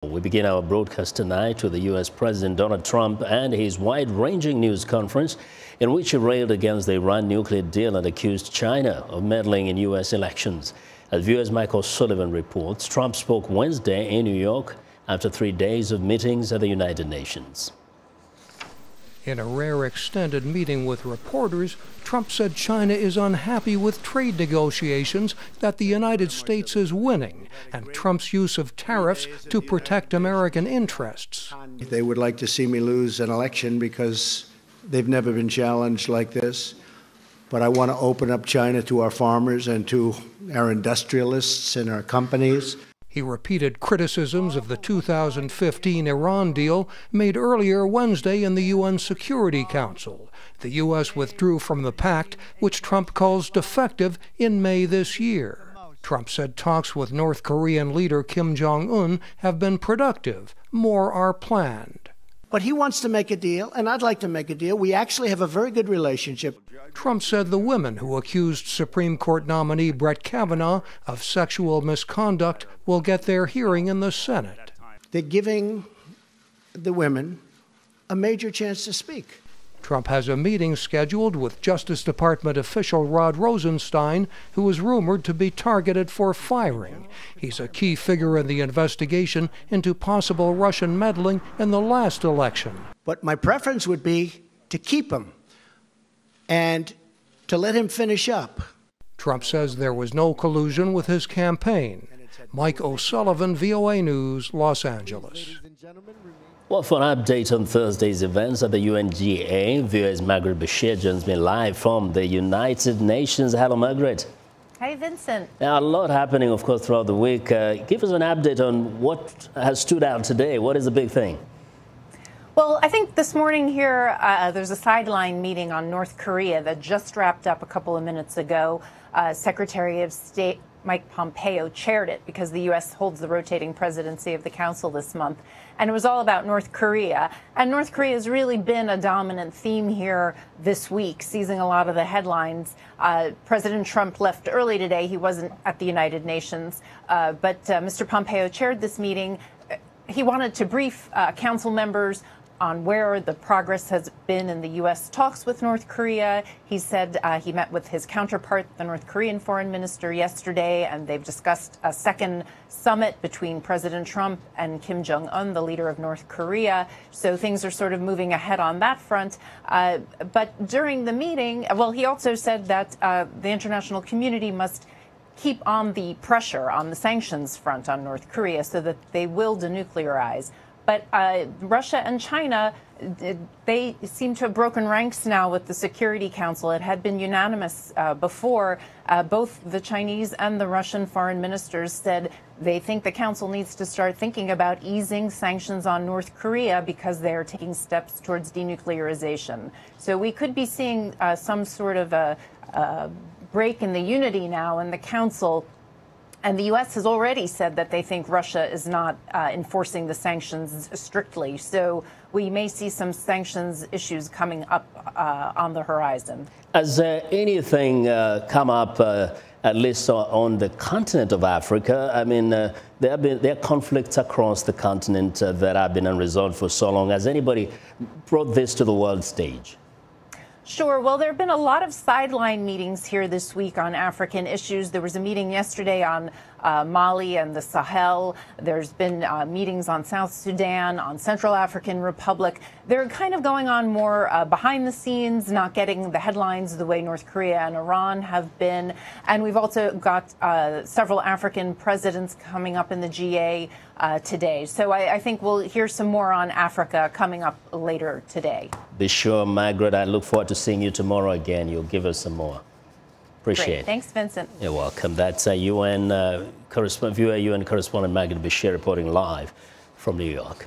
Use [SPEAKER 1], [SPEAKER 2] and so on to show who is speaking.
[SPEAKER 1] We begin our broadcast tonight with the U.S. President Donald Trump and his wide-ranging news conference in which he railed against the Iran nuclear deal and accused China of meddling in U.S. elections. As viewers Michael Sullivan reports, Trump spoke Wednesday in New York after 3 days of meetings at the United Nations.
[SPEAKER 2] In a rare extended meeting with reporters, Trump said China is unhappy with trade negotiations that the United States is winning and Trump's use of tariffs to protect American interests.
[SPEAKER 3] They would like to see me lose an election because they've never been challenged like this. But I want to open up China to our farmers and to our industrialists and our companies.
[SPEAKER 2] He repeated criticisms of the 2015 Iran deal made earlier Wednesday in the UN Security Council. The U.S. withdrew from the pact, which Trump calls defective, in May this year. Trump said talks with North Korean leader Kim Jong-un have been productive. More are planned.
[SPEAKER 3] But he wants to make a deal, and I'd like to make a deal. We actually have a very good relationship.
[SPEAKER 2] Trump said the women who accused Supreme Court nominee Brett Kavanaugh of sexual misconduct will get their hearing in the Senate.
[SPEAKER 3] They're giving the women a major chance to speak.
[SPEAKER 2] Trump has a meeting scheduled with Justice Department official Rod Rosenstein, who is rumored to be targeted for firing. He's a key figure in the investigation into possible Russian meddling in the last election.
[SPEAKER 3] But my preference would be to keep him and to let him finish up.
[SPEAKER 2] Trump says there was no collusion with his campaign. Mike O'Sullivan, VOA News, Los Angeles.
[SPEAKER 1] Well, for an update on Thursday's events at the UNGA, viewers Margaret Besheer joins me live from the United Nations. Hello, Margaret.
[SPEAKER 4] Hi, Vincent.
[SPEAKER 1] Now, a lot happening, of course, throughout the week. Give us an update on what has stood out today. What is the big thing?
[SPEAKER 4] Well, I think this morning here, there's a sideline meeting on North Korea that just wrapped up a couple of minutes ago. Secretary of State Mike Pompeo chaired it because the U.S. holds the rotating presidency of the Council this month. And it was all about North Korea. And North Korea has really been a dominant theme here this week, seizing a lot of the headlines. President Trump left early today. He wasn't at the United Nations. But Mr. Pompeo chaired this meeting. He wanted to brief Council members on where the progress has been in the U.S. talks with North Korea. He said he met with his counterpart, the North Korean foreign minister, yesterday, and they've discussed a second summit between President Trump and Kim Jong-un, the leader of North Korea. So things are sort of moving ahead on that front. But during the meeting, well, he also said that the international community must keep on the pressure on the sanctions front on North Korea so that they will denuclearize. But Russia and China, they seem to have broken ranks now with the Security Council. It had been unanimous before. Both the Chinese and the Russian foreign ministers said they think the Council needs to start thinking about easing sanctions on North Korea because they are taking steps towards denuclearization. So we could be seeing some sort of a break in the unity now in the Council. And the U.S. has already said that they think Russia is not enforcing the sanctions strictly. So we may see some sanctions issues coming up on the horizon.
[SPEAKER 1] Has anything come up, at least on the continent of Africa? I mean, there are conflicts across the continent that have been unresolved for so long. Has anybody brought this to the world stage?
[SPEAKER 4] Sure. Well, there have been a lot of sideline meetings here this week on African issues. There was a meeting yesterday on Mali and the Sahel. There's been meetings on South Sudan, on Central African Republic. They're kind of going on more behind the scenes, not getting the headlines the way North Korea and Iran have been. And we've also got several African presidents coming up in the GA today. So I think we'll hear some more on Africa coming up later today.
[SPEAKER 1] Be sure, Margaret. I look forward to seeing you tomorrow again. You'll give us some more. Appreciate it.
[SPEAKER 4] Thanks, Vincent.
[SPEAKER 1] You're welcome. That's UN correspondent Margaret Besheer reporting live from New York.